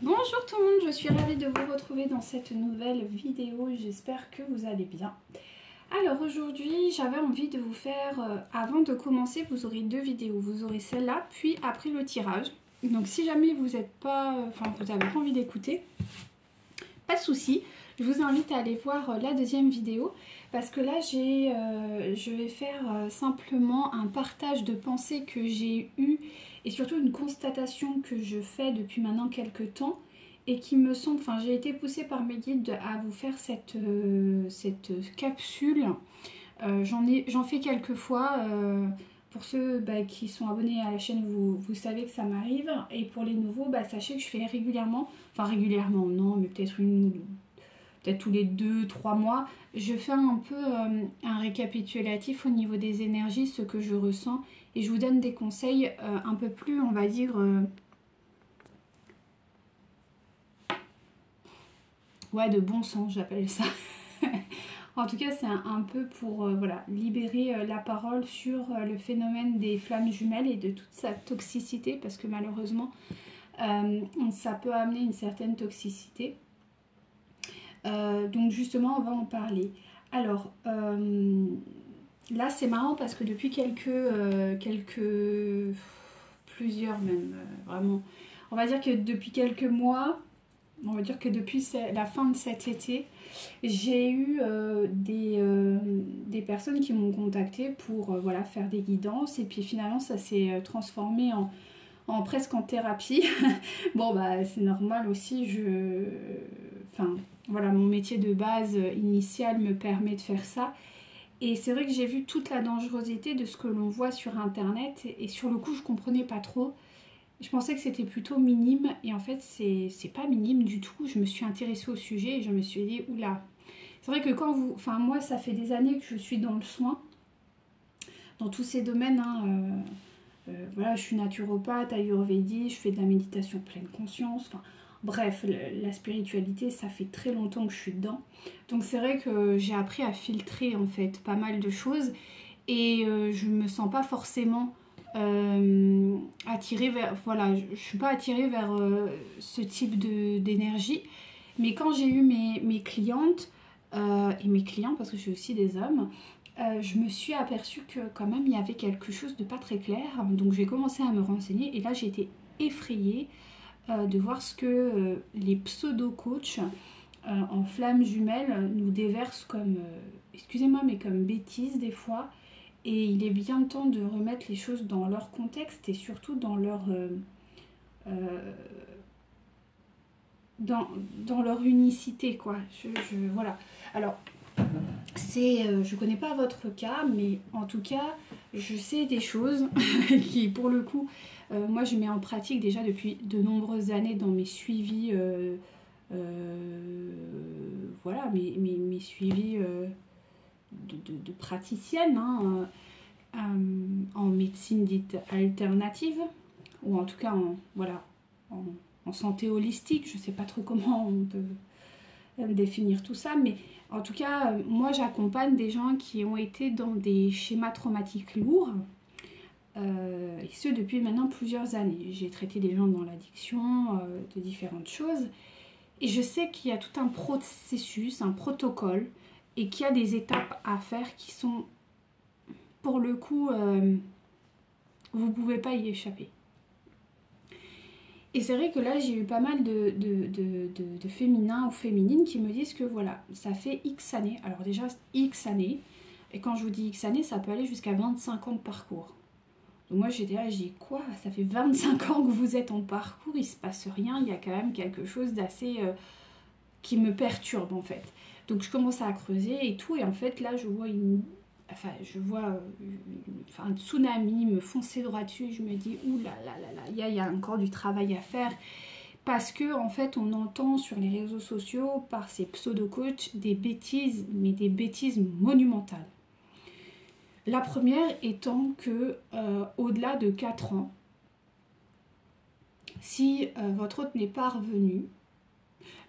Bonjour tout le monde, je suis ravie de vous retrouver dans cette nouvelle vidéo, j'espère que vous allez bien. Alors aujourd'hui j'avais envie de vous faire, avant de commencer vous aurez deux vidéos, vous aurez celle-là puis après le tirage. Donc si jamais vous n'êtes pas, vous n'avez pas envie d'écouter, pas de souci, je vous invite à aller voir la deuxième vidéo parce que là je vais faire simplement un partage de pensées que j'ai eu et surtout une constatation que je fais depuis maintenant quelques temps et qui me semble, j'ai été poussée par mes guides à vous faire cette capsule. J'en fais quelques fois. Pour ceux qui sont abonnés à la chaîne, vous savez que ça m'arrive. Et pour les nouveaux, sachez que je fais régulièrement, non, mais peut-être tous les 2-3 mois, je fais un peu un récapitulatif au niveau des énergies, ce que je ressens. Et je vous donne des conseils un peu plus, on va dire... ouais, de bon sens, j'appelle ça. En tout cas, c'est un peu pour voilà, libérer la parole sur le phénomène des flammes jumelles et de toute sa toxicité, parce que malheureusement, ça peut amener une certaine toxicité. Donc justement, on va en parler. Alors, là, c'est marrant parce que depuis plusieurs même, vraiment, on va dire que depuis quelques mois... On va dire que depuis la fin de cet été, j'ai eu des personnes qui m'ont contacté pour voilà, faire des guidances. Et puis finalement, ça s'est transformé presque en thérapie. Bon, c'est normal aussi. Voilà, mon métier de base initial me permet de faire ça. Et c'est vrai que j'ai vu toute la dangerosité de ce que l'on voit sur Internet. Et sur le coup, je comprenais pas trop. Je pensais que c'était plutôt minime et en fait c'est pas minime du tout. Je me suis intéressée au sujet et je me suis dit oula. C'est vrai que moi ça fait des années que je suis dans le soin, dans tous ces domaines. Voilà, je suis naturopathe, ayurvédie, je fais de la méditation pleine conscience. Bref, la spiritualité, ça fait très longtemps que je suis dedans. Donc c'est vrai que j'ai appris à filtrer en fait pas mal de choses et je me sens pas forcément attirée vers, voilà, je suis pas attirée vers ce type d'énergie, mais quand j'ai eu mes clientes et mes clients, parce que j'ai aussi des hommes, je me suis aperçue que quand même il y avait quelque chose de pas très clair, donc j'ai commencé à me renseigner et là j'ai été effrayée de voir ce que les pseudo-coachs en flammes jumelles nous déversent comme, excusez-moi, mais comme bêtises des fois. Et il est bien temps de remettre les choses dans leur contexte et surtout dans leur, dans leur unicité, quoi. Voilà. Alors, je connais pas votre cas, mais en tout cas, je sais des choses qui, pour le coup, moi je mets en pratique déjà depuis de nombreuses années dans mes suivis, voilà, mes suivis de praticienne, en médecine dite alternative, ou en tout cas en santé holistique. Je sais pas trop comment on peut définir tout ça, mais en tout cas, moi j'accompagne des gens qui ont été dans des schémas traumatiques lourds, et ce depuis maintenant plusieurs années. J'ai traité des gens dans l'addiction, de différentes choses, et je sais qu'il y a tout un processus, un protocole, et qu'il y a des étapes à faire qui sont, pour le coup, vous ne pouvez pas y échapper. Et c'est vrai que là, j'ai eu pas mal de féminins ou féminines qui me disent que voilà, ça fait X années. Alors déjà, X années. Et quand je vous dis X années, ça peut aller jusqu'à 25 ans de parcours. Donc moi, j'étais là, je dis quoi? Ça fait 25 ans que vous êtes en parcours, il se passe rien. Il y a quand même quelque chose d'assez... qui me perturbe en fait. Donc je commence à creuser et tout. Et en fait, là, je vois un tsunami me foncer droit dessus. Je me dis, ouh là là là là, il y a encore du travail à faire. Parce que, en fait, on entend sur les réseaux sociaux, par ces pseudo-coachs, des bêtises, mais des bêtises monumentales. La première étant que, au-delà de 4 ans, si votre hôte n'est pas revenu,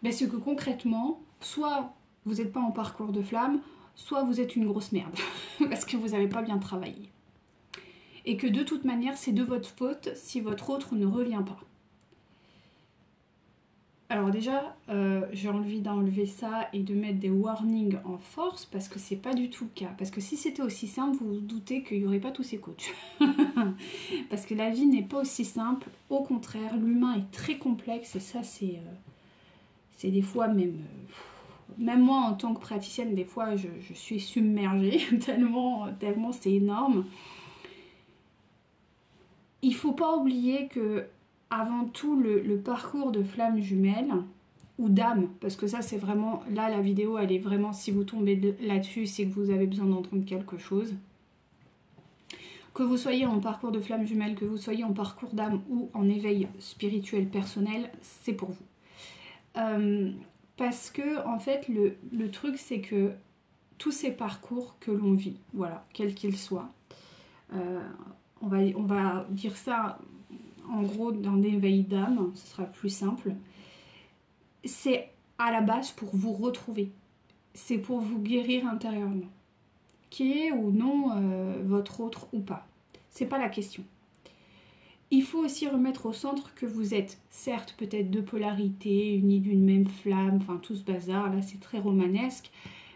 c'est que concrètement, soit vous n'êtes pas en parcours de flamme, soit vous êtes une grosse merde, parce que vous n'avez pas bien travaillé. Et que de toute manière, c'est de votre faute si votre autre ne revient pas. Alors déjà, j'ai envie d'enlever ça et de mettre des warnings en force parce que c'est pas du tout le cas. Parce que si c'était aussi simple, vous vous doutez qu'il n'y aurait pas tous ces coachs. Parce que la vie n'est pas aussi simple. Au contraire, l'humain est très complexe et ça, c'est des fois même... même moi, en tant que praticienne, des fois, je suis submergée tellement c'est énorme. Il faut pas oublier que avant tout le parcours de flamme jumelle ou d'âme, parce que ça c'est vraiment, là la vidéo elle est vraiment, si vous tombez là-dessus, c'est que vous avez besoin d'entendre quelque chose. Que vous soyez en parcours de flamme jumelle, que vous soyez en parcours d'âme ou en éveil spirituel personnel, c'est pour vous. Parce que en fait le truc c'est que tous ces parcours que l'on vit, voilà, quels qu'ils soient, on va dire ça en gros d'un éveil d'âme, ce sera plus simple, c'est à la base pour vous retrouver, c'est pour vous guérir intérieurement, qui est ou non votre autre ou pas, c'est pas la question. Il faut aussi remettre au centre que vous êtes certes peut-être deux polarités, unis d'une même flamme, enfin tout ce bazar, là c'est très romanesque,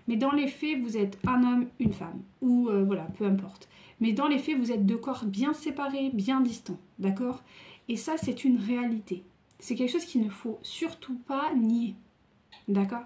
mais dans les faits vous êtes un homme, une femme, ou voilà, peu importe. Mais dans les faits vous êtes deux corps bien séparés, bien distants, d'accord? Et ça c'est une réalité. C'est quelque chose qu'il ne faut surtout pas nier, d'accord?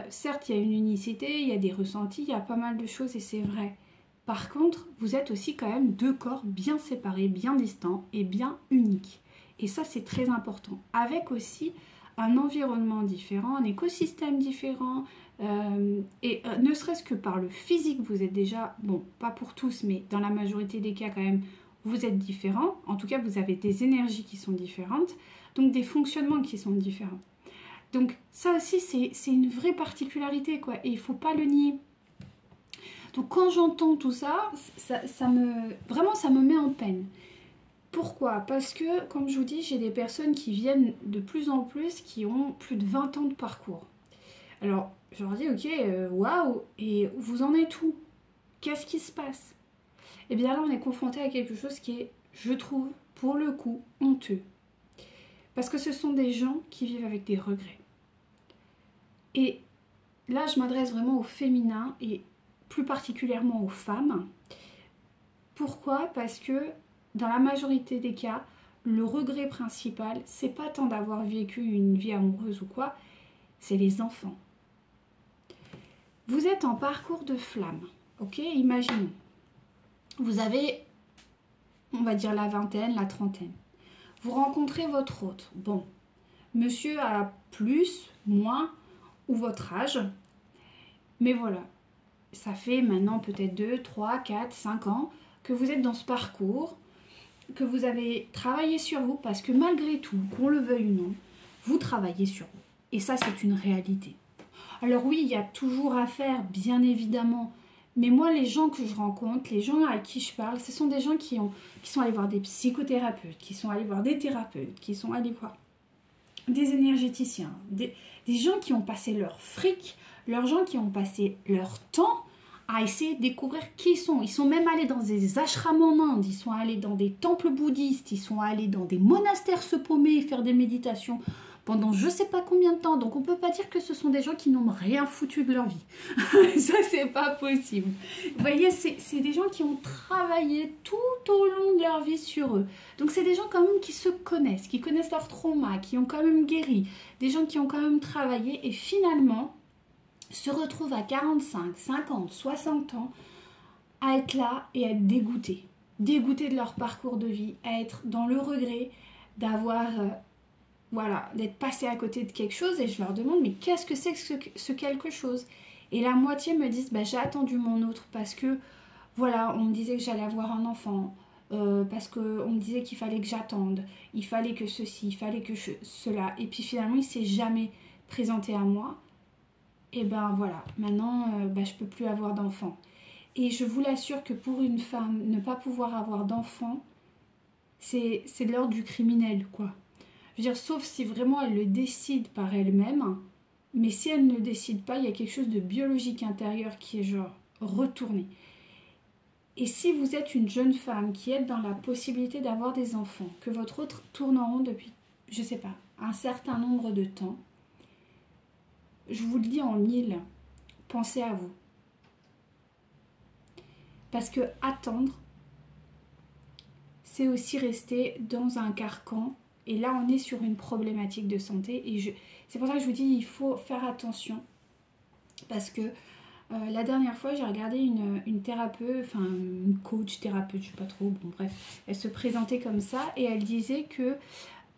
Certes il y a une unicité, il y a des ressentis, il y a pas mal de choses et c'est vrai. Par contre, vous êtes aussi quand même deux corps bien séparés, bien distants et bien uniques. Et ça, c'est très important. Avec aussi un environnement différent, un écosystème différent. Ne serait-ce que par le physique, vous êtes déjà, bon, pas pour tous, mais dans la majorité des cas quand même, vous êtes différents. En tout cas, vous avez des énergies qui sont différentes, donc des fonctionnements qui sont différents. Donc ça aussi, c'est une vraie particularité, quoi. Et il ne faut pas le nier. Donc quand j'entends tout ça, vraiment ça me met en peine. Pourquoi? Parce que, comme je vous dis, j'ai des personnes qui viennent de plus en plus, qui ont plus de 20 ans de parcours. Alors, je leur dis, ok, waouh, et vous en êtes où? Qu'est-ce qui se passe? Et bien là, on est confronté à quelque chose qui est, je trouve, pour le coup, honteux. Parce que ce sont des gens qui vivent avec des regrets. Et là, je m'adresse vraiment au féminin et plus particulièrement aux femmes. Pourquoi? Parce que dans la majorité des cas, le regret principal, c'est pas tant d'avoir vécu une vie amoureuse ou quoi, c'est les enfants. Vous êtes en parcours de flamme, ok? Imaginons. Vous avez, on va dire la vingtaine, la trentaine. Vous rencontrez votre autre. Bon, monsieur a plus, moins, ou votre âge. Mais voilà, ça fait maintenant peut-être 2, 3, 4, 5 ans que vous êtes dans ce parcours, que vous avez travaillé sur vous, parce que malgré tout, qu'on le veuille ou non, vous travaillez sur vous. Et ça, c'est une réalité. Alors oui, il y a toujours à faire, bien évidemment, mais moi, les gens que je rencontre, les gens à qui je parle, ce sont des gens qui sont allés voir des psychothérapeutes, qui sont allés voir des thérapeutes, qui sont allés voir des énergéticiens, des gens qui ont passé leur fric, leurs gens qui ont passé leur temps à essayer de découvrir qui ils sont. Ils sont même allés dans des ashrams en Inde, ils sont allés dans des temples bouddhistes, ils sont allés dans des monastères se paumer et faire des méditations pendant je sais pas combien de temps. Donc on peut pas dire que ce sont des gens qui n'ont rien foutu de leur vie. Ça c'est pas possible. Vous voyez, c'est des gens qui ont travaillé tout au long de leur vie sur eux. Donc c'est des gens quand même qui se connaissent, qui connaissent leur trauma, qui ont quand même guéri, des gens qui ont quand même travaillé et finalement se retrouvent à 45, 50, 60 ans à être là et à être dégoûtés. Dégoûtés de leur parcours de vie, à être dans le regret d'avoir, voilà, d'être passé à côté de quelque chose. Et je leur demande, mais qu'est-ce que c'est que ce quelque chose? Et la moitié me disent, bah, j'ai attendu mon autre parce que, voilà, on me disait que j'allais avoir un enfant. Parce qu'on me disait qu'il fallait que j'attende, il fallait que ceci, il fallait que cela. Et puis finalement, il ne s'est jamais présenté à moi. Et ben voilà, maintenant je peux plus avoir d'enfants. Et je vous l'assure que pour une femme, ne pas pouvoir avoir d'enfants, c'est de l'ordre du criminel, quoi. Je veux dire, sauf si vraiment elle le décide par elle-même, mais si elle ne le décide pas, il y a quelque chose de biologique intérieur qui est genre retourné. Et si vous êtes une jeune femme qui est dans la possibilité d'avoir des enfants, que votre autre tourne en rond depuis, je sais pas, un certain nombre de temps, je vous le dis en mille, pensez à vous. Parce que attendre, c'est aussi rester dans un carcan. Et là, on est sur une problématique de santé. Et c'est pour ça que je vous dis, il faut faire attention. Parce que la dernière fois, j'ai regardé une thérapeute, enfin une coach thérapeute, je sais pas trop, bon bref. Elle se présentait comme ça et elle disait que,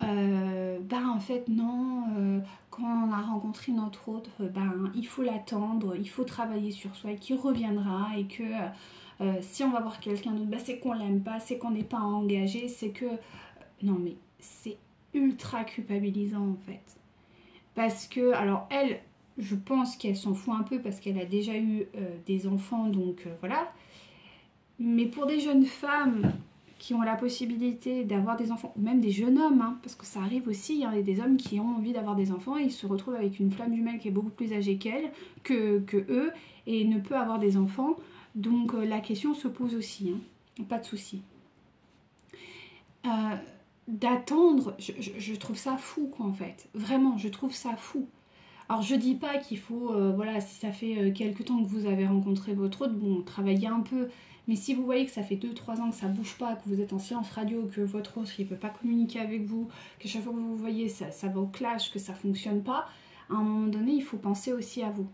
en fait non, quand on a rencontré notre autre, il faut l'attendre, il faut travailler sur soi, et qu'il reviendra et que si on va voir quelqu'un d'autre, c'est qu'on l'aime pas, c'est qu'on n'est pas engagé, c'est que... Non mais c'est ultra culpabilisant en fait. Parce que, alors elle, je pense qu'elle s'en fout un peu parce qu'elle a déjà eu des enfants, donc voilà. Mais pour des jeunes femmes qui ont la possibilité d'avoir des enfants, ou même des jeunes hommes, hein, parce que ça arrive aussi, il y a des hommes qui ont envie d'avoir des enfants et ils se retrouvent avec une flamme jumelle qui est beaucoup plus âgée qu'elle, que eux, et ne peut avoir des enfants. Donc la question se pose aussi, hein, pas de souci. D'attendre, je trouve ça fou quoi en fait, vraiment je trouve ça fou. Alors je dis pas qu'il faut, voilà, si ça fait quelques temps que vous avez rencontré votre autre, bon, travaillez un peu, mais si vous voyez que ça fait 2-3 ans que ça bouge pas, que vous êtes en silence radio, que votre autre il peut pas communiquer avec vous, que chaque fois que vous voyez ça va au clash, que ça fonctionne pas, à un moment donné il faut penser aussi à vous.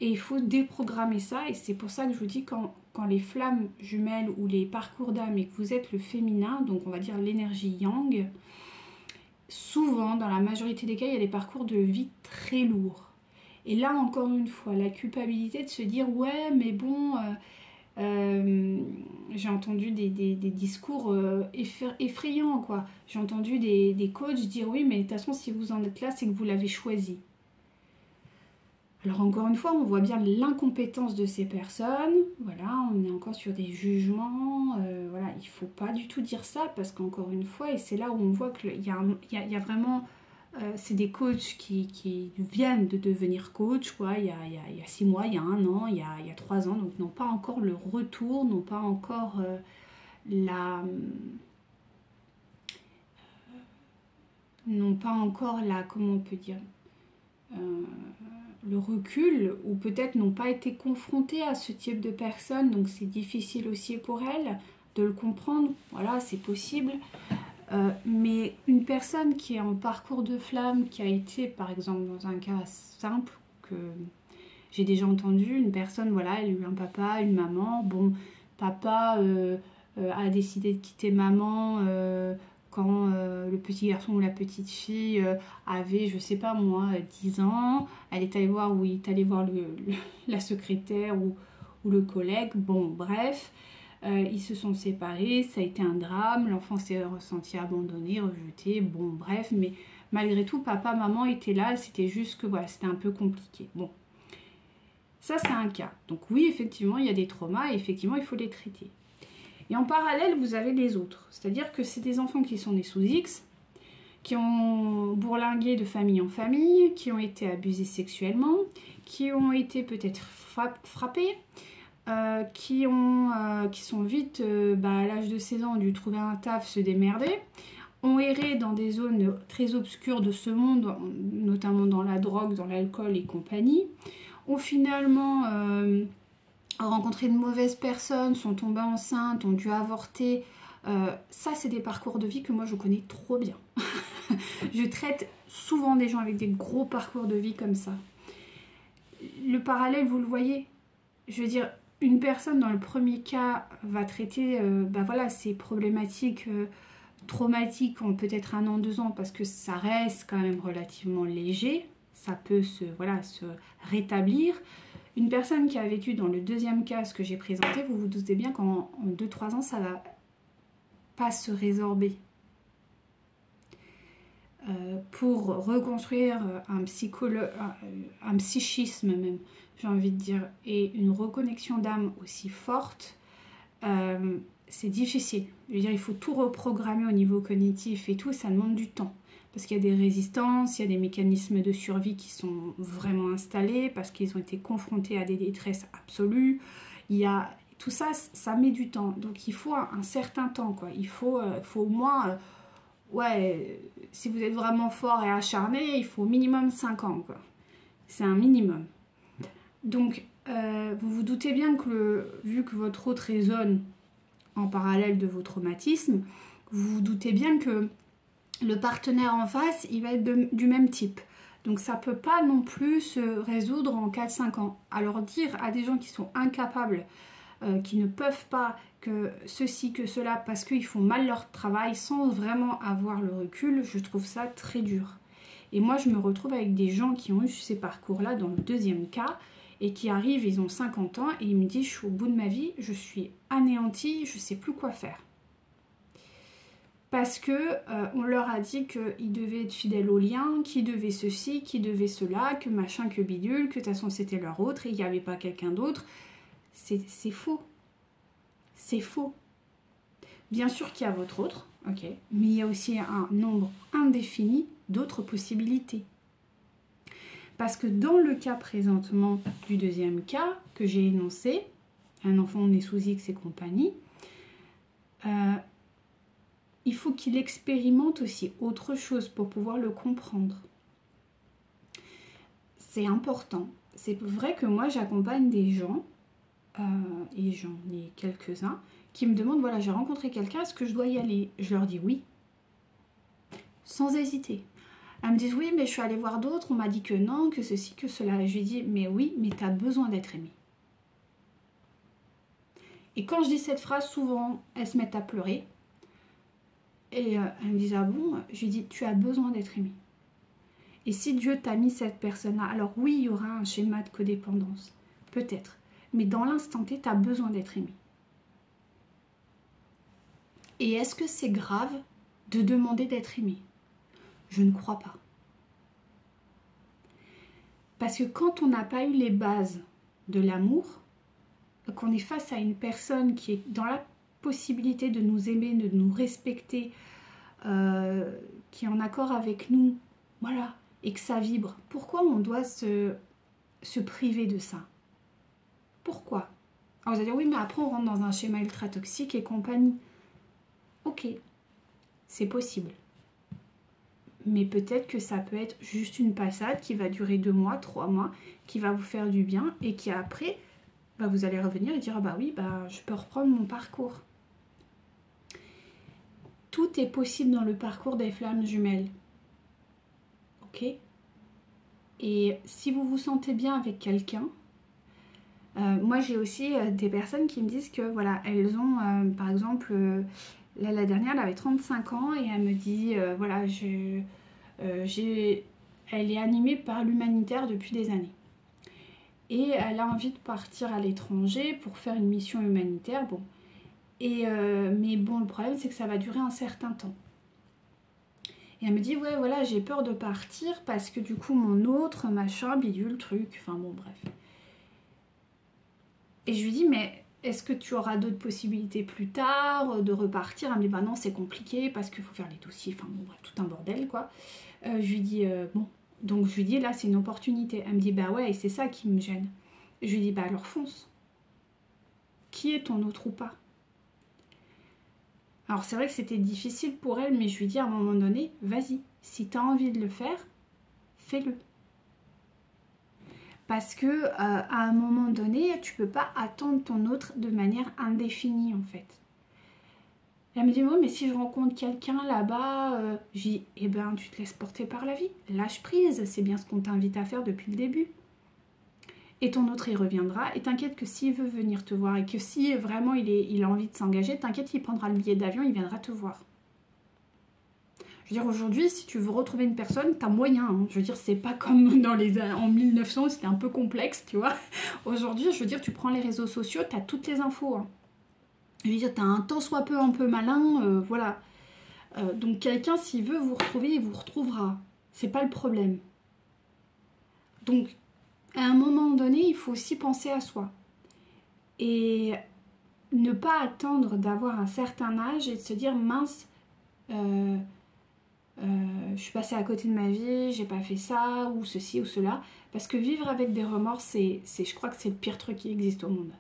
Et il faut déprogrammer ça, et c'est pour ça que je vous dis quand les flammes jumelles ou les parcours d'âme et que vous êtes le féminin, donc on va dire l'énergie yang, souvent, dans la majorité des cas, il y a des parcours de vie très lourds. Et là, encore une fois, la culpabilité de se dire « Ouais, mais bon, j'ai entendu des discours effrayants, quoi. J'ai entendu des coachs dire « Oui, mais de toute façon, si vous en êtes là, c'est que vous l'avez choisi. » Alors encore une fois, on voit bien l'incompétence de ces personnes. Voilà, on est encore sur des jugements. Voilà, il ne faut pas du tout dire ça parce qu'encore une fois, et c'est là où on voit qu'il y a vraiment... c'est des coachs qui viennent de devenir coach, quoi. Il y a 6 mois, il y a 1 an, il y a 3 ans. Donc n'ont pas encore le retour, n'ont pas encore comment on peut dire... le recul, ou peut-être n'ont pas été confrontés à ce type de personnes, donc c'est difficile aussi pour elles de le comprendre, voilà, c'est possible. Mais une personne qui est en parcours de flamme, qui a été par exemple dans un cas simple que j'ai déjà entendu, une personne, voilà, elle a eu un papa, une maman, bon, papa a décidé de quitter maman quand le petit garçon ou la petite fille avait, je sais pas moi, 10 ans, elle est allée voir, ou il est allé voir la secrétaire ou le collègue, bon bref, ils se sont séparés, ça a été un drame, l'enfant s'est ressenti abandonné, rejeté, bon bref, mais malgré tout, papa, maman étaient là, c'était juste que voilà, c'était un peu compliqué. Bon, ça c'est un cas. Donc oui, effectivement, il y a des traumas et effectivement, il faut les traiter. Et en parallèle, vous avez les autres. C'est-à-dire que c'est des enfants qui sont nés sous X, qui ont bourlingué de famille en famille, qui ont été abusés sexuellement, qui ont été peut-être frappés, qui sont vite, à l'âge de 16 ans, ont dû trouver un taf, se démerder, ont erré dans des zones très obscures de ce monde, notamment dans la drogue, dans l'alcool et compagnie, ont finalement... rencontré de mauvaises personnes, sont tombées enceintes, ont dû avorter. Ça, c'est des parcours de vie que moi, je connais trop bien. Je traite souvent des gens avec des gros parcours de vie comme ça. Le parallèle, vous le voyez. Je veux dire, une personne dans le premier cas va traiter voilà, ces problématiques traumatiques en peut-être 1 an, 2 ans, parce que ça reste quand même relativement léger. Ça peut se rétablir. Une personne qui a vécu dans le deuxième cas, ce que j'ai présenté, vous vous doutez bien qu'en 2-3 ans, ça va pas se résorber. Pour reconstruire un psychisme même, j'ai envie de dire, et une reconnexion d'âme aussi forte, c'est difficile. Je veux dire, il faut tout reprogrammer au niveau cognitif et tout, ça demande du temps. Parce qu'il y a des résistances, il y a des mécanismes de survie qui sont vraiment installés, parce qu'ils ont été confrontés à des détresses absolues. Tout ça, ça met du temps. Donc il faut un certain temps, quoi. Il faut au moins ouais, si vous êtes vraiment fort et acharné, il faut au minimum 5 ans, quoi. C'est un minimum. Donc, vous vous doutez bien que, vu que votre autre résonne en parallèle de vos traumatismes, vous vous doutez bien que le partenaire en face, il va être du même type. Donc ça ne peut pas non plus se résoudre en 4-5 ans. Alors dire à des gens qui sont incapables, qui ne peuvent pas, que ceci, que cela, parce qu'ils font mal leur travail sans vraiment avoir le recul, je trouve ça très dur. Et moi je me retrouve avec des gens qui ont eu ces parcours-là dans le deuxième cas, et qui arrivent, ils ont 50 ans, et ils me disent je suis au bout de ma vie, je suis anéantie, je ne sais plus quoi faire. Parce que on leur a dit qu'ils devaient être fidèles au lien, qu'ils devaient ceci, qu'ils devaient cela, que machin, que bidule, que de toute façon c'était leur autre et il n'y avait pas quelqu'un d'autre. C'est faux. C'est faux. Bien sûr qu'il y a votre autre, ok, mais il y a aussi un nombre indéfini d'autres possibilités. Parce que dans le cas présentement du deuxième cas que j'ai énoncé, un enfant né sous X et compagnie, il faut qu'il expérimente aussi autre chose pour pouvoir le comprendre. C'est important. C'est vrai que moi j'accompagne des gens, et j'en ai quelques-uns, qui me demandent, voilà, j'ai rencontré quelqu'un, est-ce que je dois y aller? Je leur dis oui, sans hésiter. Elles me disent, oui, mais je suis allée voir d'autres, on m'a dit que non, que ceci, que cela. Et je lui dis, mais oui, mais tu as besoin d'être aimé. Et quand je dis cette phrase, souvent, elles se mettent à pleurer. Et elle me dit, ah bon? Je lui dis, tu as besoin d'être aimé. Et si Dieu t'a mis cette personne-là, alors oui, il y aura un schéma de codépendance, peut-être. Mais dans l'instant T, tu as besoin d'être aimé. Et est-ce que c'est grave de demander d'être aimé? Je ne crois pas. Parce que quand on n'a pas eu les bases de l'amour, qu'on est face à une personne qui est dans la possibilité de nous aimer, de nous respecter, qui est en accord avec nous, voilà, et que ça vibre, pourquoi on doit se priver de ça? Pourquoi? Alors vous allez dire, oui, mais après on rentre dans un schéma ultra toxique et compagnie. Ok, c'est possible. Mais peut-être que ça peut être juste une passade qui va durer 2 mois, 3 mois, qui va vous faire du bien et qui après, bah, vous allez revenir et dire, ah bah oui, bah, je peux reprendre mon parcours. Tout est possible dans le parcours des flammes jumelles. Ok? Et si vous vous sentez bien avec quelqu'un, moi j'ai aussi des personnes qui me disent que voilà, elles ont par exemple, la dernière elle avait 35 ans et elle me dit voilà, elle est animée par l'humanitaire depuis des années. Et elle a envie de partir à l'étranger pour faire une mission humanitaire. Bon. Mais bon, le problème c'est que ça va durer un certain temps. Et elle me dit, ouais, voilà, j'ai peur de partir parce que du coup, mon autre, machin, bidule, truc, enfin bon, bref. Et je lui dis, mais est-ce que tu auras d'autres possibilités plus tard de repartir? Elle me dit, bah non, c'est compliqué parce qu'il faut faire les dossiers, enfin bon, bref, tout un bordel, quoi. Je lui dis, bon, donc je lui dis, là, c'est une opportunité. Elle me dit, bah ouais, et c'est ça qui me gêne. Je lui dis, bah alors fonce. Qui est ton autre ou pas? Alors c'est vrai que c'était difficile pour elle, mais je lui dis à un moment donné, vas-y, si tu as envie de le faire, fais-le. Parce que à un moment donné, tu peux pas attendre ton autre de manière indéfinie en fait. Elle me dit, moi, mais si je rencontre quelqu'un là-bas, je dis, eh ben tu te laisses porter par la vie, lâche prise, c'est bien ce qu'on t'invite à faire depuis le début. Et ton autre, il reviendra. Et t'inquiète que s'il veut venir te voir et que si vraiment il a envie de s'engager, t'inquiète, il prendra le billet d'avion, il viendra te voir. Je veux dire, aujourd'hui, si tu veux retrouver une personne, t'as moyen. Hein. Je veux dire, c'est pas comme en 1900, c'était un peu complexe, tu vois. Aujourd'hui, je veux dire, tu prends les réseaux sociaux, t'as toutes les infos. Hein. Je veux dire, t'as un tant soit peu un peu malin, voilà. Donc quelqu'un, s'il veut vous retrouver, il vous retrouvera. C'est pas le problème. Donc, à un moment donné, il faut aussi penser à soi. Et ne pas attendre d'avoir un certain âge et de se dire, mince, je suis passée à côté de ma vie, j'ai pas fait ça, ou ceci ou cela. Parce que vivre avec des remords, je crois que c'est le pire truc qui existe au monde.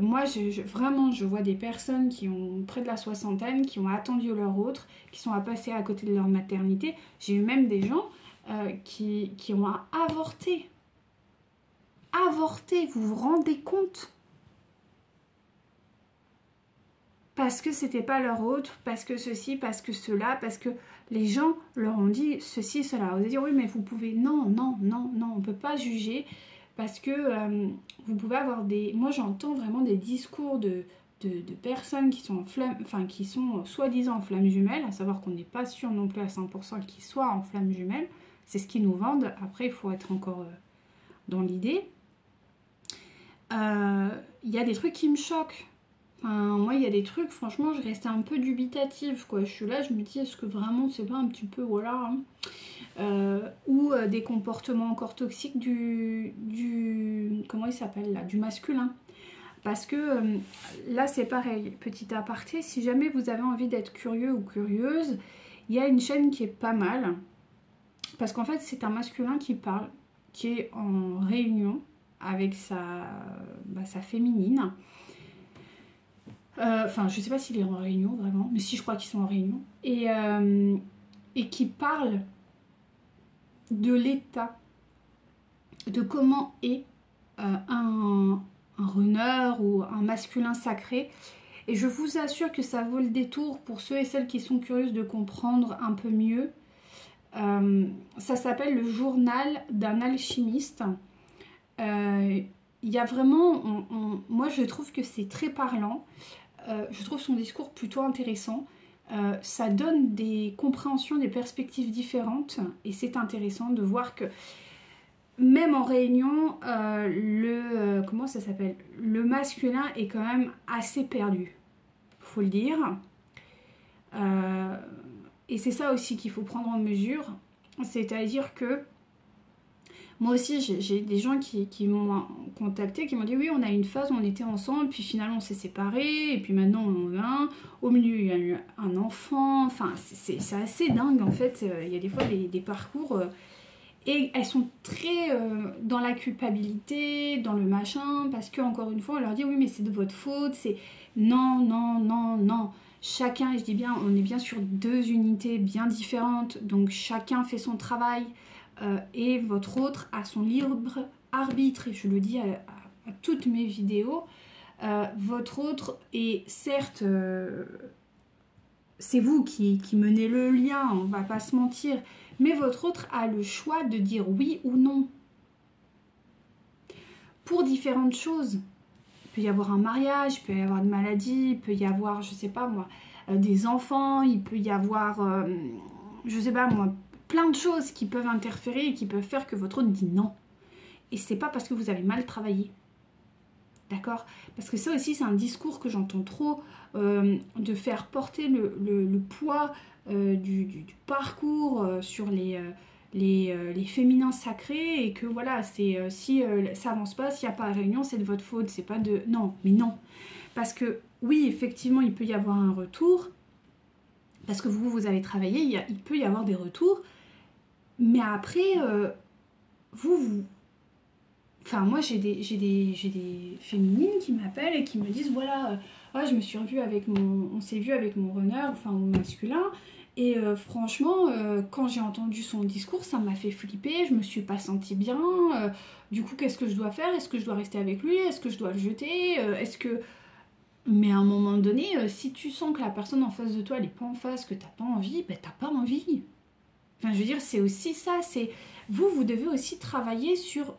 Moi, vraiment, je vois des personnes qui ont près de la soixantaine, qui ont attendu leur autre, qui sont à passer à côté de leur maternité. J'ai eu même des gens qui ont avorté. Avorté, vous vous rendez compte? Parce que c'était pas leur autre, parce que ceci, parce que cela, parce que les gens leur ont dit ceci, cela. Vous allez dire oui, mais vous pouvez. Non, non, non, non, on peut pas juger parce que vous pouvez avoir des. Moi, j'entends vraiment des discours de personnes qui sont en flamme, enfin qui sont soi-disant en flamme jumelle, à savoir qu'on n'est pas sûr non plus à 100% qu'ils soient en flamme jumelle. C'est ce qu'ils nous vendent. Après, il faut être encore dans l'idée. Il y a des trucs qui me choquent. Enfin, moi, il y a des trucs, franchement, je restais un peu dubitative, quoi. Je suis là, je me dis, est-ce que vraiment, c'est pas un petit peu, voilà, hein, ou des comportements encore toxiques comment il s'appelle, là, du masculin. Parce que là, c'est pareil, petit aparté, si jamais vous avez envie d'être curieux ou curieuse, il y a une chaîne qui est pas mal, parce qu'en fait, c'est un masculin qui parle, qui est en réunion avec sa féminine. Enfin, je sais pas s'il est en réunion vraiment, mais si, je crois qu'ils sont en réunion. Et qui parle de l'état, de comment est un runner ou un masculin sacré. Et je vous assure que ça vaut le détour pour ceux et celles qui sont curieuses de comprendre un peu mieux. Ça s'appelle le journal d'un alchimiste. Il y a vraiment, moi je trouve que c'est très parlant. Je trouve son discours plutôt intéressant. Ça donne des compréhensions, des perspectives différentes et c'est intéressant de voir que même en réunion, comment ça s'appelle, le masculin est quand même assez perdu, faut le dire. Et c'est ça aussi qu'il faut prendre en mesure, c'est-à-dire que moi aussi, j'ai des gens qui m'ont contacté, qui m'ont dit oui, on a une phase où on était ensemble, puis finalement on s'est séparés, et puis maintenant on en a un. Au milieu, il y a eu un enfant. Enfin, c'est assez dingue en fait. Il y a des fois des parcours et elles sont très dans la culpabilité, dans le machin, parce que encore une fois, on leur dit oui, mais c'est de votre faute. C'est non, non, non, non. Chacun, je dis bien, on est bien sur deux unités bien différentes, donc chacun fait son travail. Et votre autre a son libre arbitre, et je le dis à toutes mes vidéos, votre autre est certes, c'est vous qui menez le lien, on va pas se mentir, mais votre autre a le choix de dire oui ou non. Pour différentes choses. Il peut y avoir un mariage, il peut y avoir une maladie, il peut y avoir, je sais pas moi, des enfants, il peut y avoir, je sais pas moi, plein de choses qui peuvent interférer et qui peuvent faire que votre autre dit non. Et c'est pas parce que vous avez mal travaillé. D'accord? Parce que ça aussi, c'est un discours que j'entends trop, de faire porter le poids du parcours sur les féminins sacrés, et que voilà, c'est si ça avance pas, s'il n'y a pas de réunion, c'est de votre faute. C'est pas de... Non, mais non. Parce que oui, effectivement, il peut y avoir un retour, parce que vous avez travaillé, il peut y avoir des retours. Mais après, vous... Enfin, moi, j'ai des féminines qui m'appellent et qui me disent, voilà, je me suis revue avec on s'est vu avec mon runner, enfin, mon masculin, et franchement, quand j'ai entendu son discours, ça m'a fait flipper, je me suis pas sentie bien, du coup, qu'est-ce que je dois faire? Est-ce que je dois rester avec lui? Est-ce que je dois le jeter? Est-ce que... Mais à un moment donné, si tu sens que la personne en face de toi, elle est pas en face, que t'as pas envie, ben t'as pas envie. Enfin, je veux dire, c'est aussi ça, c'est... Vous devez aussi travailler sur...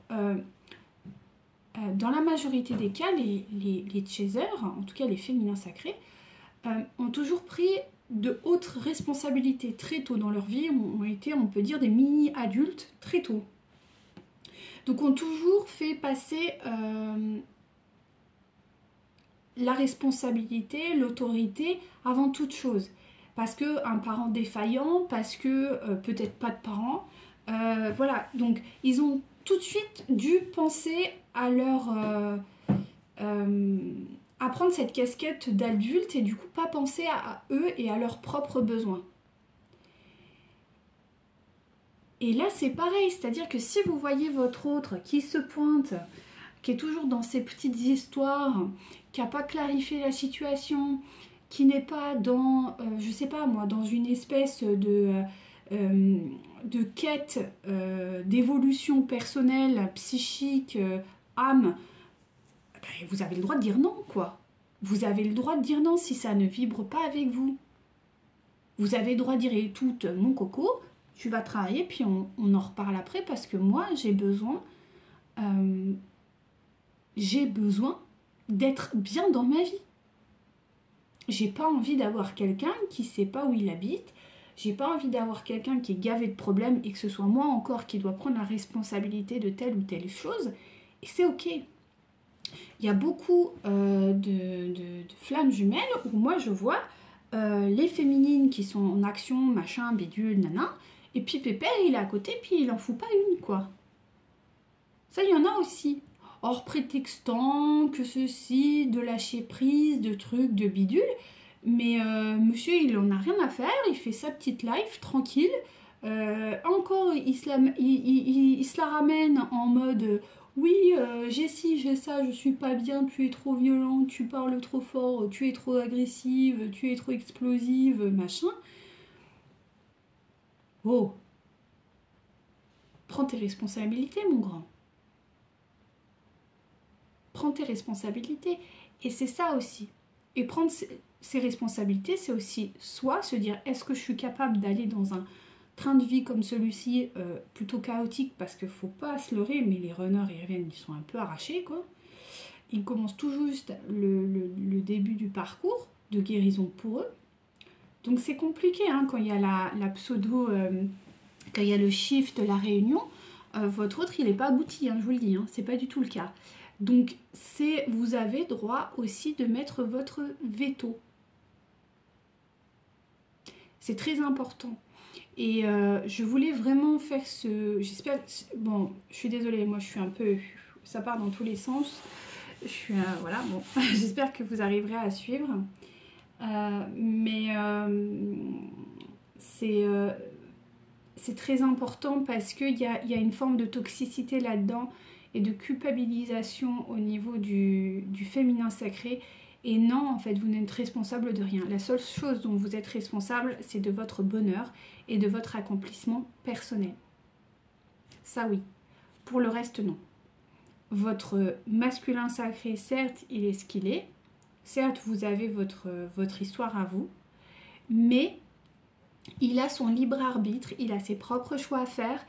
dans la majorité des cas, les chasers, en tout cas les féminins sacrés, ont toujours pris de hautes responsabilités très tôt dans leur vie, ont été, on peut dire, des mini-adultes très tôt. Donc ont toujours fait passer la responsabilité, l'autorité avant toute chose. Parce qu'un parent défaillant, parce que peut-être pas de parents, voilà. Donc ils ont tout de suite dû penser à à prendre cette casquette d'adulte, et du coup pas penser à eux et à leurs propres besoins. Et là c'est pareil, c'est-à-dire que si vous voyez votre autre qui se pointe, qui est toujours dans ces petites histoires, qui n'a pas clarifié la situation, qui n'est pas dans, je sais pas moi, dans une espèce de quête d'évolution personnelle, psychique, âme, ben, vous avez le droit de dire non, quoi. Vous avez le droit de dire non si ça ne vibre pas avec vous. Vous avez le droit de dire, écoute, mon coco, tu vas travailler, puis on en reparle après, parce que moi, j'ai besoin d'être bien dans ma vie. J'ai pas envie d'avoir quelqu'un qui sait pas où il habite. J'ai pas envie d'avoir quelqu'un qui est gavé de problèmes et que ce soit moi encore qui dois prendre la responsabilité de telle ou telle chose. Et c'est ok. Il y a beaucoup de flammes jumelles où moi je vois les féminines qui sont en action, machin, bidule, nana, et puis Pépère il est à côté, puis il en fout pas une, quoi. Ça, il y en a aussi. Hors prétextant que ceci, de lâcher prise, de trucs, de bidule. Mais monsieur, il en a rien à faire, il fait sa petite life, tranquille. Encore, il se la ramène en mode... Oui, j'ai ci, j'ai ça, je suis pas bien, tu es trop violente, tu parles trop fort, tu es trop agressive, tu es trop explosive, machin. Oh, prends tes responsabilités, mon grand. Prends tes responsabilités. Et c'est ça aussi. Et prendre ses responsabilités, c'est aussi soit se dire, est-ce que je suis capable d'aller dans un train de vie comme celui-ci, plutôt chaotique, parce qu'il ne faut pas se leurrer, mais les runners, ils reviennent, ils sont un peu arrachés, quoi. Ils commencent tout juste le début du parcours de guérison pour eux. Donc c'est compliqué, hein, quand il y a la pseudo, quand il y a le shift, la réunion, votre autre, il n'est pas abouti, hein, je vous le dis, hein, c'est pas du tout le cas. Donc vous avez droit aussi de mettre votre veto. C'est très important. Et je voulais vraiment faire j'espère... Bon, je suis désolée, moi je suis un peu... Ça part dans tous les sens. Je suis... voilà, bon. J'espère que vous arriverez à suivre. C'est très important parce qu'il y a une forme de toxicité là-dedans et de culpabilisation au niveau du féminin sacré. Et non, en fait, vous n'êtes responsable de rien. La seule chose dont vous êtes responsable, c'est de votre bonheur et de votre accomplissement personnel. Ça, oui. Pour le reste, non. Votre masculin sacré, certes, il est ce qu'il est. Certes, vous avez votre histoire à vous. Mais il a son libre arbitre, il a ses propres choix à faire.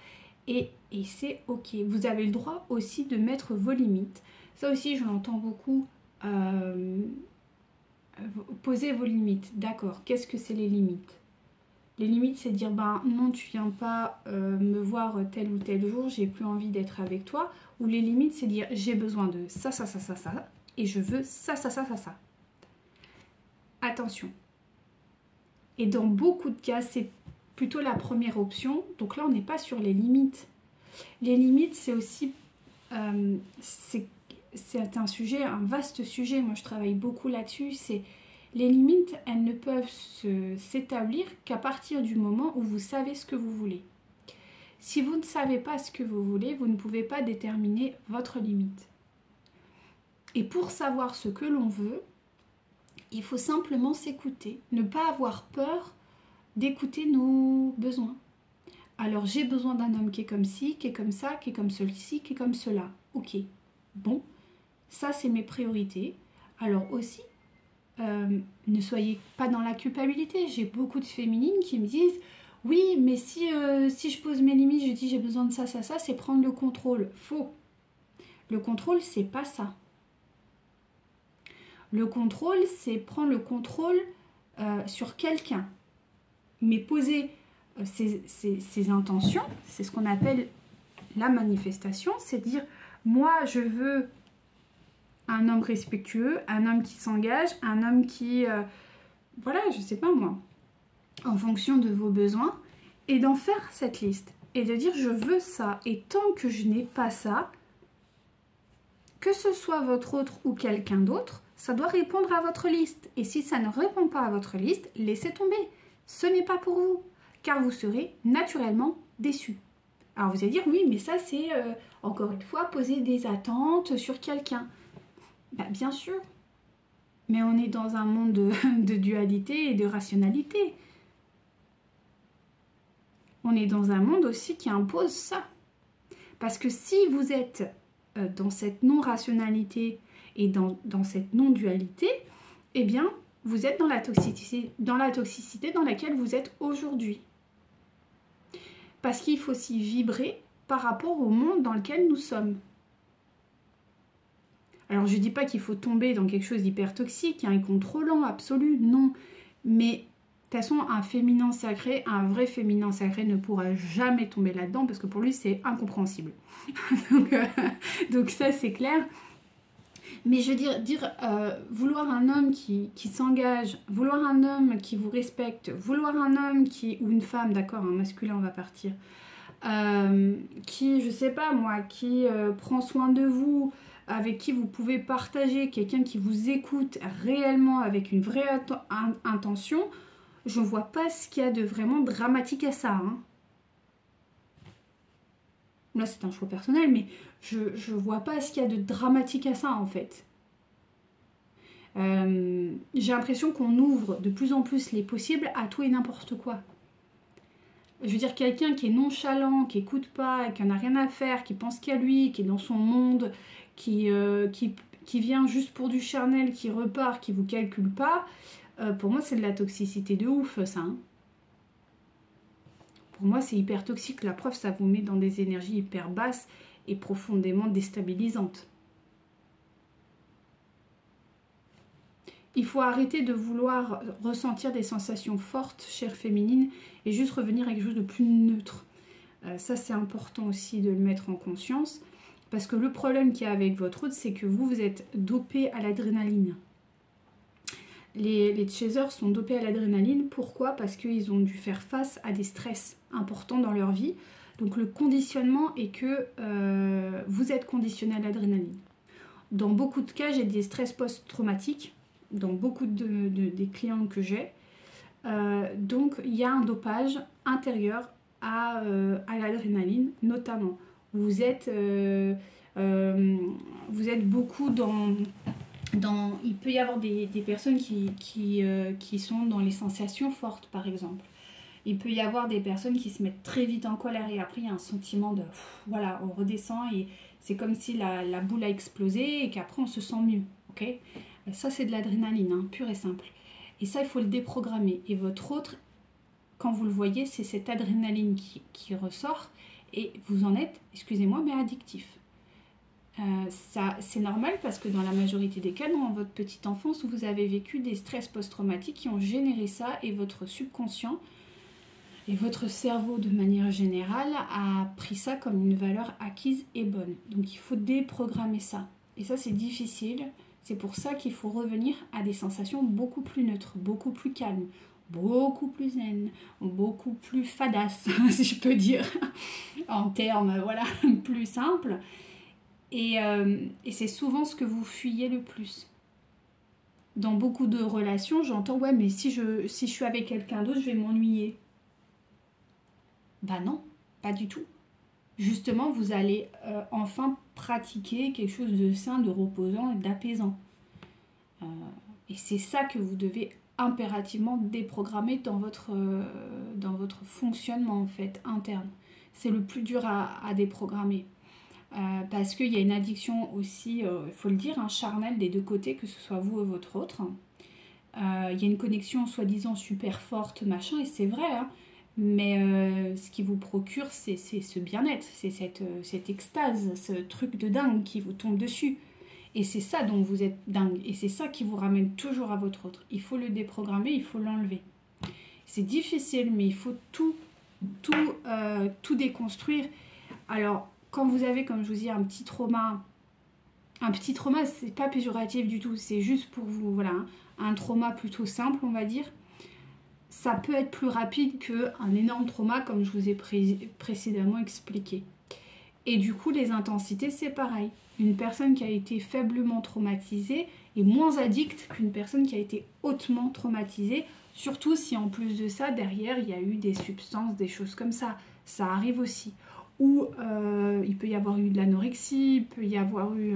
Et c'est ok. Vous avez le droit aussi de mettre vos limites. Ça aussi, je l'entends beaucoup. Posez vos limites. D'accord. Qu'est-ce que c'est les limites? Les limites, c'est dire, ben non, tu viens pas me voir tel ou tel jour, j'ai plus envie d'être avec toi. Ou les limites, c'est dire, j'ai besoin de ça, ça, ça, ça, ça, et je veux ça, ça, ça, ça, ça. Attention. Et dans beaucoup de cas, c'est plutôt la première option. Donc là, on n'est pas sur les limites. Les limites, c'est aussi... c'est un sujet, un vaste sujet. Moi, je travaille beaucoup là-dessus. C'est les limites, elles ne peuvent s'établir qu'à partir du moment où vous savez ce que vous voulez. Si vous ne savez pas ce que vous voulez, vous ne pouvez pas déterminer votre limite. Et pour savoir ce que l'on veut, il faut simplement s'écouter. Ne pas avoir peur d'écouter nos besoins. Alors, j'ai besoin d'un homme qui est comme ci, qui est comme ça, qui est comme celui-ci, qui est comme cela. Ok, bon, ça c'est mes priorités. Alors aussi, ne soyez pas dans la culpabilité. J'ai beaucoup de féminines qui me disent « Oui, mais si je pose mes limites, je dis j'ai besoin de ça, ça, ça, c'est prendre le contrôle. » Faux. Le contrôle, c'est pas ça. Le contrôle, c'est prendre le contrôle sur quelqu'un. Mais poser ses intentions, c'est ce qu'on appelle la manifestation, c'est dire moi je veux un homme respectueux, un homme qui s'engage, un homme qui, voilà, je sais pas moi, en fonction de vos besoins, et d'en faire cette liste, et de dire je veux ça, et tant que je n'ai pas ça, que ce soit votre autre ou quelqu'un d'autre, ça doit répondre à votre liste, et si ça ne répond pas à votre liste, laissez tomber, ce n'est pas pour vous, car vous serez naturellement déçu. Alors vous allez dire, oui, mais ça c'est, encore une fois, poser des attentes sur quelqu'un. Bah, bien sûr, mais on est dans un monde de dualité et de rationalité. On est dans un monde aussi qui impose ça. Parce que si vous êtes dans cette non-rationalité et dans cette non-dualité, eh bien, vous êtes dans la toxicité dans laquelle vous êtes aujourd'hui. Parce qu'il faut s'y vibrer par rapport au monde dans lequel nous sommes. Alors, je ne dis pas qu'il faut tomber dans quelque chose d'hyper toxique, et contrôlant, absolu, non. Mais de toute façon, un féminin sacré, un vrai féminin sacré ne pourra jamais tomber là-dedans parce que pour lui, c'est incompréhensible. donc ça, c'est clair. Mais je veux dire vouloir un homme qui s'engage, vouloir un homme qui vous respecte, vouloir un homme ou une femme, d'accord, un masculin, on va partir, qui, je sais pas moi, qui prend soin de vous, avec qui vous pouvez partager, quelqu'un qui vous écoute réellement avec une vraie intention, je ne vois pas ce qu'il y a de vraiment dramatique à ça. Hein. Là, c'est un choix personnel, mais je ne vois pas ce qu'il y a de dramatique à ça, en fait. J'ai l'impression qu'on ouvre de plus en plus les possibles à tout et n'importe quoi. Je veux dire, quelqu'un qui est nonchalant, qui n'écoute pas, qui n'en a rien à faire, qui pense qu'à lui, qui est dans son monde, qui vient juste pour du charnel, qui repart, qui ne vous calcule pas, pour moi, c'est de la toxicité de ouf, ça. Hein. Pour moi, c'est hyper toxique. La preuve, ça vous met dans des énergies hyper basses et profondément déstabilisantes. Il faut arrêter de vouloir ressentir des sensations fortes, chère féminine, et juste revenir à quelque chose de plus neutre. Ça, c'est important aussi de le mettre en conscience, parce que le problème qu'il y a avec votre autre, c'est que vous êtes dopé à l'adrénaline. Les chasers sont dopés à l'adrénaline. Pourquoi? Parce qu'ils ont dû faire face à des stress importants dans leur vie. Donc le conditionnement est que vous êtes conditionné à l'adrénaline. Dans beaucoup de cas, j'ai des stress post-traumatiques, dans beaucoup des clients que j'ai. Donc il y a un dopage intérieur à l'adrénaline, notamment. Vous êtes beaucoup dans il peut y avoir des personnes qui sont dans les sensations fortes, par exemple. Il peut y avoir des personnes qui se mettent très vite en colère et après il y a un sentiment de... Voilà, on redescend et c'est comme si la boule a explosé et qu'après on se sent mieux. Okay, ça, c'est de l'adrénaline, hein, pure et simple. Et ça, il faut le déprogrammer. Et votre autre, quand vous le voyez, c'est cette adrénaline qui ressort et vous en êtes, excusez-moi, mais addictif. Ça, c'est normal parce que dans la majorité des cas, dans votre petite enfance, vous avez vécu des stress post-traumatiques qui ont généré ça et votre subconscient et votre cerveau de manière générale a pris ça comme une valeur acquise et bonne. Donc il faut déprogrammer ça. Et ça, c'est difficile. C'est pour ça qu'il faut revenir à des sensations beaucoup plus neutres, beaucoup plus calmes, beaucoup plus zen, beaucoup plus fadasse, si je peux dire, en termes voilà, plus simples. Et c'est souvent ce que vous fuyez le plus. Dans beaucoup de relations, j'entends « Ouais, mais si je suis avec quelqu'un d'autre, je vais m'ennuyer. » Bah non, pas du tout. Justement, vous allez enfin pratiquer quelque chose de sain, de reposant et d'apaisant. Et c'est ça que vous devez impérativement déprogrammer dans votre fonctionnement en fait, interne. C'est le plus dur à déprogrammer. Parce qu'il y a une addiction aussi, il faut le dire, charnelle des deux côtés, que ce soit vous et votre autre. Il y a une connexion soi-disant super forte, machin, et c'est vrai, hein, mais ce qui vous procure, c'est ce bien-être, c'est cette extase, ce truc de dingue qui vous tombe dessus. Et c'est ça dont vous êtes dingue, et c'est ça qui vous ramène toujours à votre autre. Il faut le déprogrammer, il faut l'enlever. C'est difficile, mais il faut tout déconstruire. Alors, quand vous avez, comme je vous dis, un petit trauma, c'est pas péjoratif du tout, c'est juste pour vous, voilà, un trauma plutôt simple, on va dire. Ça peut être plus rapide qu'un énorme trauma, comme je vous ai précédemment expliqué. Et du coup, les intensités, c'est pareil. Une personne qui a été faiblement traumatisée est moins addicte qu'une personne qui a été hautement traumatisée, surtout si en plus de ça, derrière, il y a eu des substances, des choses comme ça. Ça arrive aussi. où il peut y avoir eu de l'anorexie, il peut y avoir eu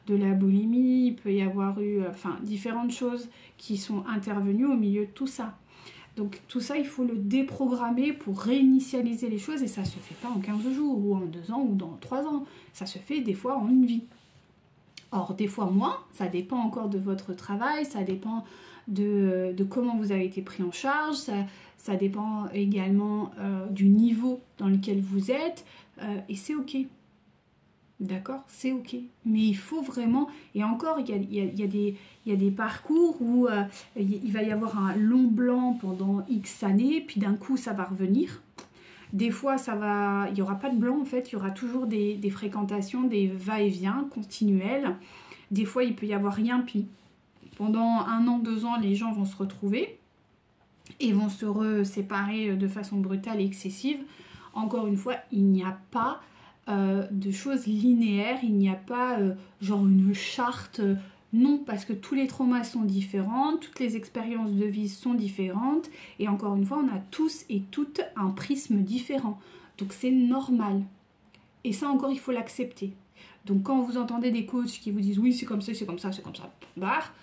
de la boulimie, il peut y avoir eu différentes choses qui sont intervenues au milieu de tout ça. Donc tout ça, il faut le déprogrammer pour réinitialiser les choses et ça se fait pas en 15 jours ou en 2 ans ou dans 3 ans. Ça se fait des fois en une vie. Or, des fois moins, ça dépend encore de votre travail, ça dépend de comment vous avez été pris en charge, ça dépend également du niveau dans lequel vous êtes et c'est ok. D'accord, c'est ok. Mais il faut vraiment... Et encore, il y a des parcours où il va y avoir un long blanc pendant X années, puis d'un coup, ça va revenir. Des fois, il n'y aura pas de blanc, en fait. Il y aura toujours des fréquentations, des va-et-vient continuels. Des fois, il peut y avoir rien, puis pendant 1 an, 2 ans, les gens vont se retrouver et vont se séparer de façon brutale et excessive. Encore une fois, il n'y a pas... de choses linéaires, il n'y a pas genre une charte, non, parce que tous les traumas sont différents, toutes les expériences de vie sont différentes, et encore une fois, on a tous et toutes un prisme différent, donc c'est normal, et ça encore, il faut l'accepter. Donc quand vous entendez des coachs qui vous disent oui, c'est comme ça, c'est comme ça, c'est comme ça, barre,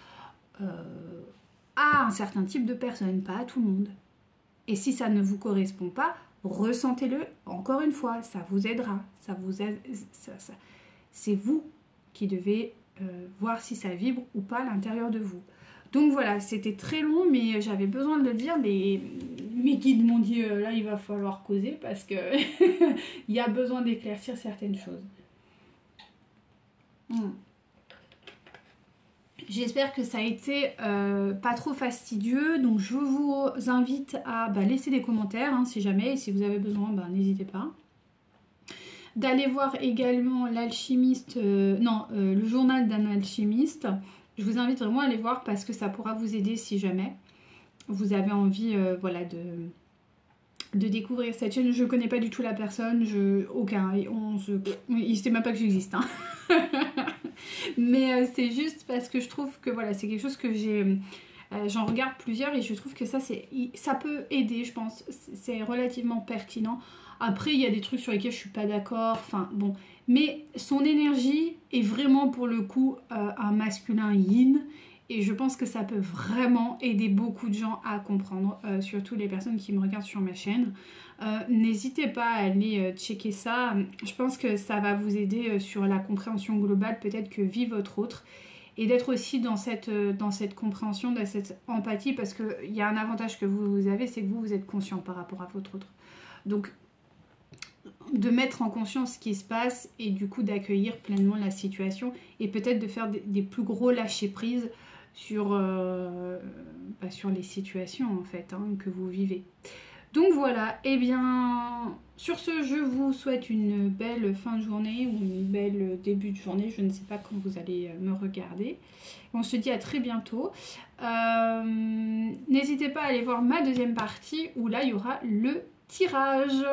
à un certain type de personne, pas à tout le monde. Et si ça ne vous correspond pas, ressentez-le, encore une fois, ça vous aidera, c'est vous qui devez voir si ça vibre ou pas à l'intérieur de vous. Donc voilà, c'était très long, mais j'avais besoin de le dire, mes guides m'ont dit là il va falloir causer parce que il y a besoin d'éclaircir certaines choses. J'espère que ça a été pas trop fastidieux, donc je vous invite à laisser des commentaires hein, si jamais, et si vous avez besoin, n'hésitez pas. D'aller voir également l'alchimiste, le journal d'un alchimiste. Je vous invite vraiment à aller voir parce que ça pourra vous aider si jamais vous avez envie de découvrir cette chaîne. Je connais pas du tout la personne, il sait même pas que j'existe. Hein. Mais c'est juste parce que je trouve que voilà, c'est quelque chose que j'en regarde plusieurs et je trouve que ça peut aider, je pense. C'est relativement pertinent. Après, il y a des trucs sur lesquels je suis pas d'accord. Enfin, bon. Mais son énergie est vraiment pour le coup un masculin yin. Et je pense que ça peut vraiment aider beaucoup de gens à comprendre, surtout les personnes qui me regardent sur ma chaîne. N'hésitez pas à aller checker ça. Je pense que ça va vous aider sur la compréhension globale, peut-être que vit votre autre. Et d'être aussi dans cette compréhension, dans cette empathie, parce qu'il y a un avantage que vous avez, c'est que vous êtes conscient par rapport à votre autre. Donc, de mettre en conscience ce qui se passe et du coup d'accueillir pleinement la situation et peut-être de faire des plus gros lâcher-prise sur les situations en fait que vous vivez. Donc voilà, et bien sur ce je vous souhaite une belle fin de journée ou une belle début de journée, je ne sais pas quand vous allez me regarder. On se dit à très bientôt. N'hésitez pas à aller voir ma deuxième partie où là il y aura le tirage.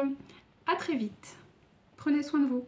À très vite. Prenez soin de vous.